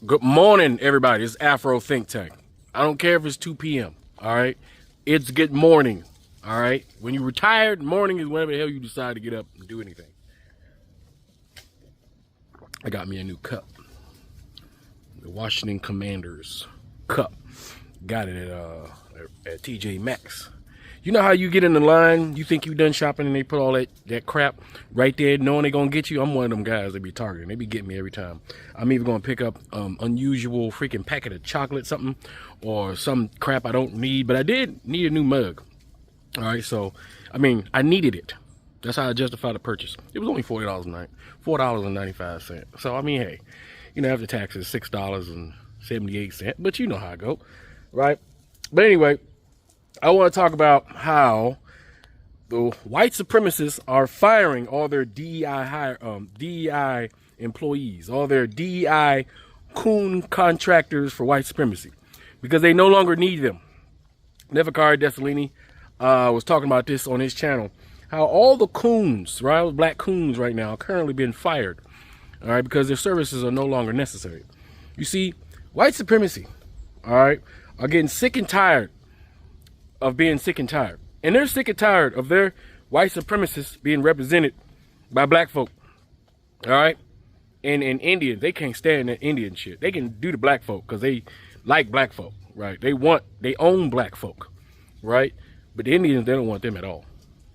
Good morning, everybody. It's Afro Think Tank. I don't care if it's 2 p.m. All right, it's good morning. All right, when you're retired, morning is whenever the hell you decide to get up and do anything. I got me a new cup, the Washington Commanders cup. Got it at TJ Maxx. You know how you get in the line, you think you done shopping, and they put all that crap right there, knowing they gonna get you? I'm one of them guys that be targeting. They be getting me every time. I'm either gonna pick up unusual freaking packet of chocolate, something, or some crap I don't need. But I did need a new mug. All right, so I mean, I needed it. That's how I justify the purchase. It was only $4.95. So I mean, hey, you know, after taxes, $6.78. But you know how I go, right? But anyway, I want to talk about how the white supremacists are firing all their DEI employees, all their DEI coon contractors for white supremacy, because they no longer need them. Nevacar Desolini was talking about this on his channel, how all the coons, right, all the black coons right now are currently being fired, all right, because their services are no longer necessary. You see, white supremacy, all right, are getting sick and tired of being sick and tired. And they're sick and tired of their white supremacists being represented by black folk. All right? And Indians, they can't stand that Indian shit. They can do the black folk because they like black folk, right? They own black folk, right? But the Indians, they don't want them at all.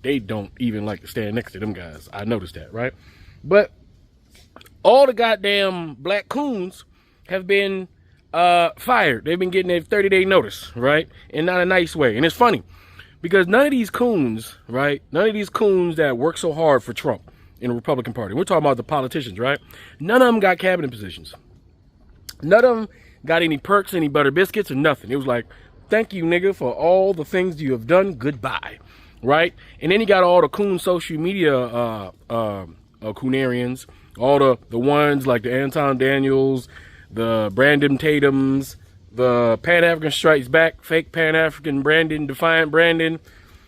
They don't even like to stand next to them guys. I noticed that, right? But all the goddamn black coons have been fired. They've been getting a 30-day notice, right? And not a nice way. And it's funny because none of these coons, right? None of these coons that work so hard for Trump in the Republican Party. We're talking about the politicians, right? None of them got cabinet positions. None of them got any perks, any butter biscuits, or nothing. It was like, thank you, nigga, for all the things you have done. Goodbye, right? And then you got all the coon social media coonarians, all the ones like the Anton Daniels, the Brandon Tatums, the Pan-African Strikes Back, fake Pan-African Brandon, Defiant Brandon.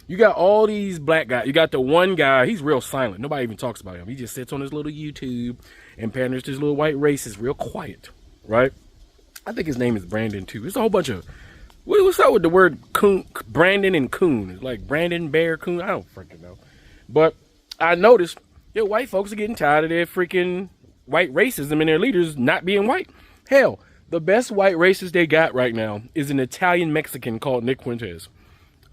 You got all these black guys. You got the one guy, he's real silent. Nobody even talks about him. He just sits on his little YouTube and panders to his little white racist, real quiet, right? I think his name is Brandon too. It's a whole bunch of, what's up with the word coon, Brandon and coon? It's like Brandon, Bear, coon. I don't freaking know. But I noticed that white folks are getting tired of their freaking white racism and their leaders not being white. Hell, the best white racist they got right now is an Italian Mexican called Nick Fuentes.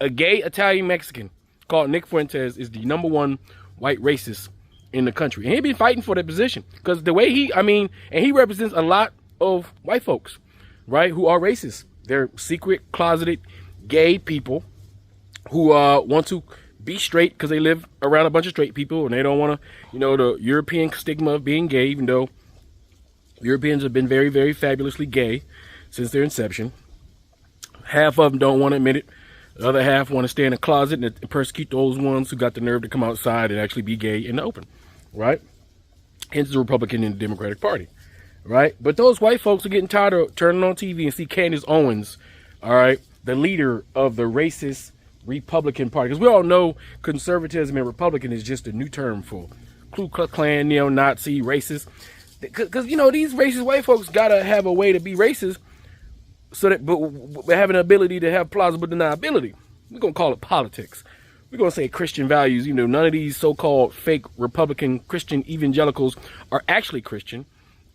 A gay Italian Mexican called Nick Fuentes is the #1 white racist in the country. And he's been fighting for that position because the way and he represents a lot of white folks, right, who are racist. They're secret, closeted, gay people who want to be straight because they live around a bunch of straight people and they don't want to, the European stigma of being gay, even though Europeans have been very, very fabulously gay since their inception. Half of them don't want to admit it. The other half want to stay in a closet and persecute those ones who got the nerve to come outside and actually be gay in the open, right? Hence the Republican and the Democratic Party, right? But those white folks are getting tired of turning on TV and see Candace Owens, all right, the leader of the racist Republican Party. Because we all know conservatism and Republican is just a new term for Ku Klux Klan, neo-Nazi, racist. Because, these racist white folks got to have a way to be racist so that, but have an ability to have plausible deniability. We're going to call it politics. We're going to say Christian values. None of these so-called fake Republican Christian evangelicals are actually Christian,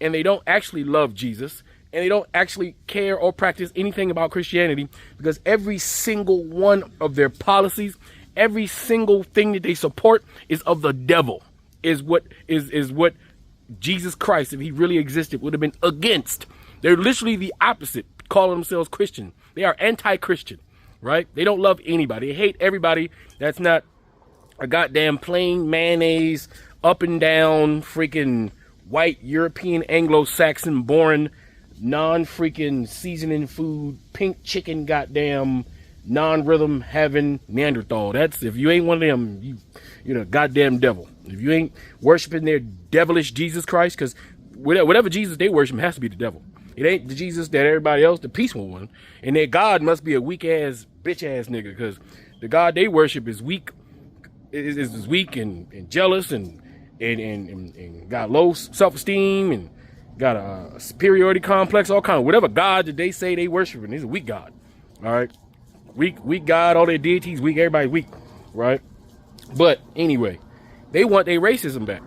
and they don't actually love Jesus, and they don't actually care or practice anything about Christianity, because every single one of their policies, every single thing that they support is of the devil, is what Jesus Christ, if he really existed, would have been against. They're literally the opposite, calling themselves Christian. They are anti-Christian, right? They don't love anybody. They hate everybody that's not a goddamn plain mayonnaise, up and down, freaking white, European, Anglo-Saxon, born, non-freaking seasoning food, pink chicken, goddamn, non-rhythm having Neanderthal. That's, if you ain't one of them, you're the goddamn devil. If you ain't worshiping their devilish Jesus Christ, because whatever Jesus they worship has to be the devil. It ain't the Jesus that everybody else, the peaceful one. And their God must be a weak ass, bitch ass nigga, because the God they worship is weak, is weak and jealous and got low self esteem and got a superiority complex, all kind of whatever God that they say they worshiping. He's a weak God. All right. Weak God, all their deities weak, everybody's weak, right? But anyway, they want their racism back.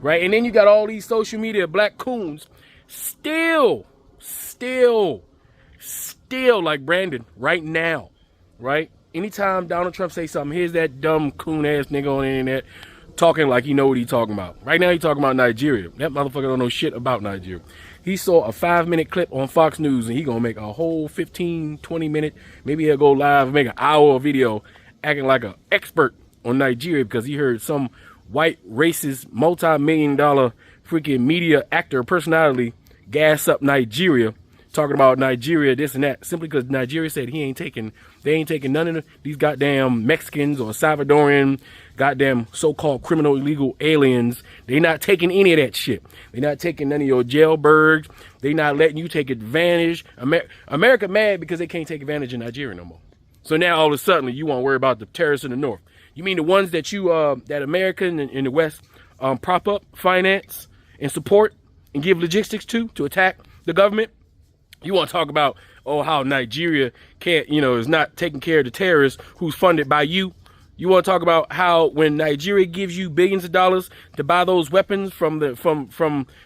Right? And then you got all these social media black coons still like Brandon right now, right? Anytime Donald Trump say something, here's that dumb coon ass nigga on the internet talking like he know what he talking about. Right now he talking about Nigeria. That motherfucker don't know shit about Nigeria. He saw a 5-minute clip on Fox News and he gonna make a whole 15, 20 minute, maybe he'll go live and make an hour video acting like an expert on Nigeria because he heard some white racist multi-million-dollar freaking media actor personality gas up Nigeria, talking about Nigeria, this and that, simply because Nigeria said they ain't taking none of these goddamn Mexicans or Salvadorian goddamn so-called criminal illegal aliens. They not taking any of that shit. They not taking none of your jailbirds. They not letting you take advantage. America mad because they can't take advantage of Nigeria no more. So now all of a sudden you won't worry about the terrorists in the north. You mean the ones that you that America in the West prop up, finance, and support and give logistics to attack the government? You want to talk about how Nigeria can't, is not taking care of the terrorists who's funded by you? You want to talk about how when Nigeria gives you billions of dollars to buy those weapons from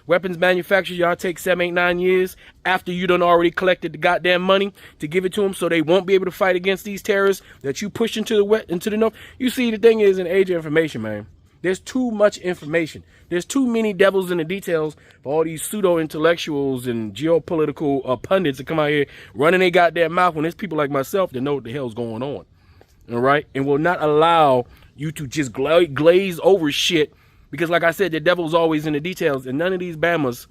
weapons manufacturers, y'all take 7, 8, 9 years after you done already collected the goddamn money to give it to them so they won't be able to fight against these terrorists that you push into the north. You see, the thing is, in age of information, man, there's too much information. There's too many devils in the details for all these pseudo-intellectuals and geopolitical pundits to come out here running their goddamn mouth when there's people like myself that know what the hell's going on. All right, and will not allow you to just glaze over shit because, like I said, the devil's always in the details. And none of these Bamas,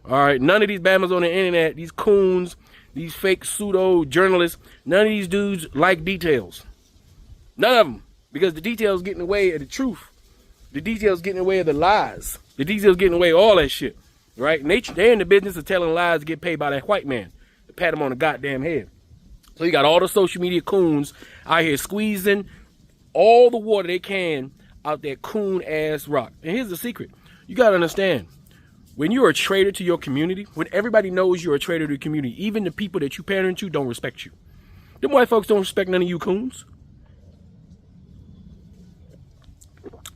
all right, none of these Bamas on the internet, these coons, these fake pseudo journalists, none of these dudes like details. None of them, because the details get in the way of the truth. The details get in the way of the lies. The details get in the way of all that shit, right? And they're in the business of telling lies to get paid by that white man to pat him on the goddamn head. So you got all the social media coons out here squeezing all the water they can out that coon ass rock. And here's the secret. You got to understand, when you're a traitor to your community, when everybody knows you're a traitor to the community, even the people that you parent to don't respect you. Them white folks don't respect none of you coons.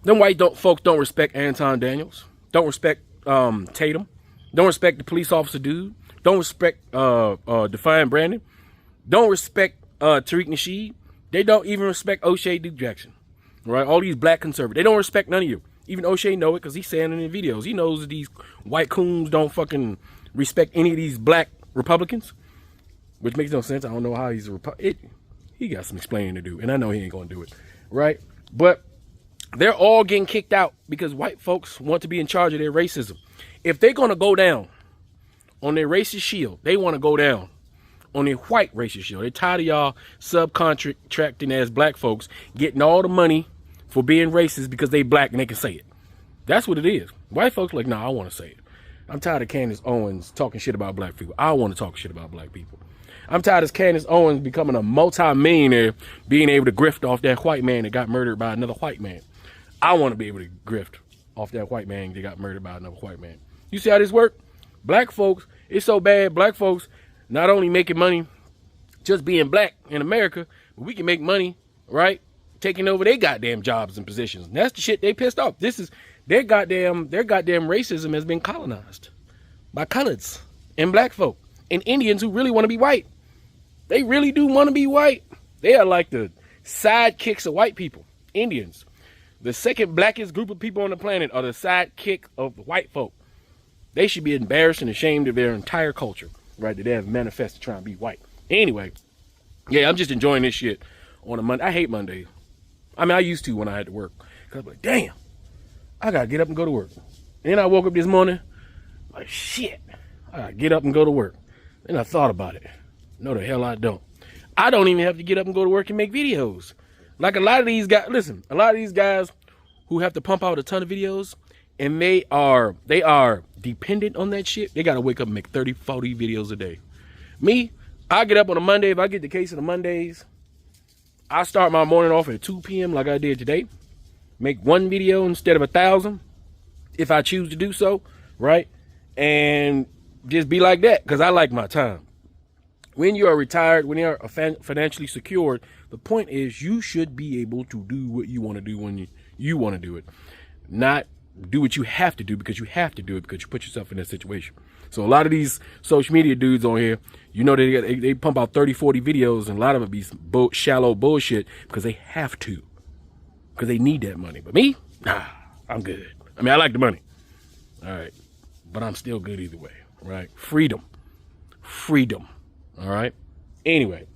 Them folks don't respect Anton Daniels. Don't respect Tatum. Don't respect the police officer dude. Don't respect Defiant Brandon. Don't respect Tariq Nasheed. They don't even respect O'Shea Duke Jackson. Right? All these black conservatives. They don't respect none of you. Even O'Shea know it because he's saying it in videos. He knows that these white coons don't fucking respect any of these black Republicans. Which makes no sense. I don't know how he's a Republican. He got some explaining to do. And I know he ain't going to do it. Right? But they're all getting kicked out because white folks want to be in charge of their racism. If they're going to go down on their racist shield, they want to go down on their white racist shield. They're tired of y'all subcontracting as black folks getting all the money for being racist because they black and they can say it. That's what it is. White folks like, nah, I want to say it. I'm tired of Candace Owens talking shit about black people. I want to talk shit about black people. I'm tired of Candace Owens becoming a multi-millionaire, being able to grift off that white man that got murdered by another white man. I want to be able to grift off that white man that got murdered by another white man. You see how this works? Black folks, it's so bad. Black folks not only making money just being black in America, but we can make money, right, taking over their goddamn jobs and positions. And that's the shit they pissed off. This is their goddamn racism has been colonized by coloreds and black folk and Indians who really want to be white. They really do want to be white. They are like the sidekicks of white people. Indians, the second blackest group of people on the planet, are the sidekick of white folk. They should be embarrassed and ashamed of their entire culture, right, that they have manifested trying to be white. Anyway, yeah, I'm just enjoying this shit on a Monday. I hate Mondays. I mean, I used to when I had to work. Because I'm like, damn, I got to get up and go to work. And then I woke up this morning, like, shit, I got to get up and go to work. Then I thought about it. No, the hell I don't. I don't even have to get up and go to work and make videos. Like a lot of these guys, listen, a lot of these guys who have to pump out a ton of videos, and they are dependent on that shit. They got to wake up and make 30, 40 videos a day. Me, I get up on a Monday. If I get the case of the Mondays, I start my morning off at 2 p.m. like I did today. Make one video instead of 1,000 if I choose to do so, right? and just be like that, because I like my time. When you are retired, when you are financially secured, the point is you should be able to do what you want to do when you want to do it, not do what you have to do because you have to do it because you put yourself in that situation. So a lot of these social media dudes on here, you know, they pump out 30, 40 videos, and a lot of it be shallow bullshit because they have to, because they need that money. But me, nah, I'm good. I mean, I like the money, all right, but I'm still good either way, right? Freedom, all right? Anyway,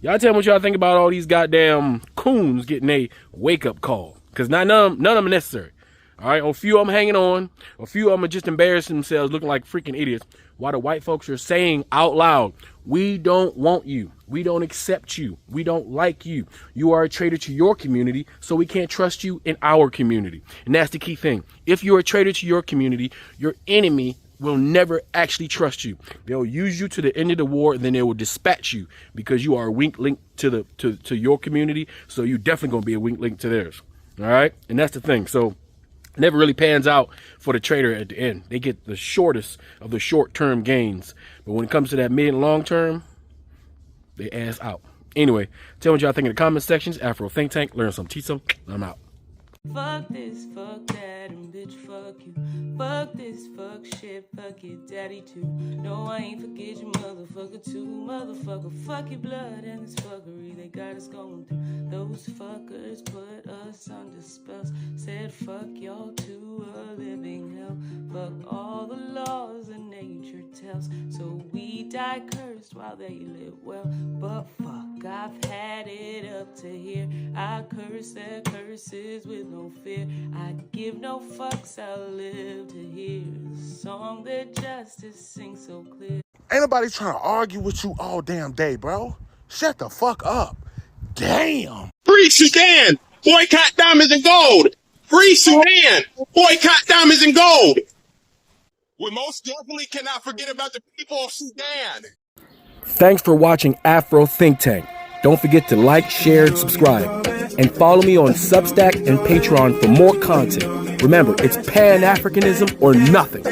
y'all tell me what y'all think about all these goddamn coons getting a wake-up call, because none of them are necessary. All right, a few of them hanging on, a few of them are just embarrassing themselves, looking like freaking idiots, while the white folks are saying out loud, we don't want you, we don't accept you, we don't like you, you are a traitor to your community, so we can't trust you in our community. And that's the key thing. If you're a traitor to your community, your enemy will never actually trust you. They'll use you to the end of the war, and then they will dispatch you because you are a weak link to your community, so you're definitely going to be a weak link to theirs. All right, and that's the thing. So never really pans out for the trader at the end. They get the shortest of the short-term gains. But when it comes to that mid and long term, they ass out. Anyway, tell me what y'all think in the comment sections. Afro Think Tank, learn some, teach some. I'm out. Fuck this, fuck that, and bitch, fuck you. Fuck this, fuck shit, fuck your daddy too. No, I ain't forget you, motherfucker too. Motherfucker, fuck your blood and this fuckery they got us going through. Those fuckers put us under spells. Said fuck y'all to a living hell. Fuck all the laws that nature tells. So we die cursed while they live well. But fuck, I've had it up to here. I curse their curses with no fear. I give no fucks, I'll live to hear the song that justice sings so clear. Ain't nobody trying to argue with you all damn day, bro. Shut the fuck up. Damn. Free Sudan! Boycott diamonds and gold! Free Sudan! Boycott diamonds and gold! We most definitely cannot forget about the people of Sudan. Thanks for watching Afro Think Tank. Don't forget to like, share, and subscribe. And follow me on Substack and Patreon for more content. Remember, it's Pan-Africanism or nothing.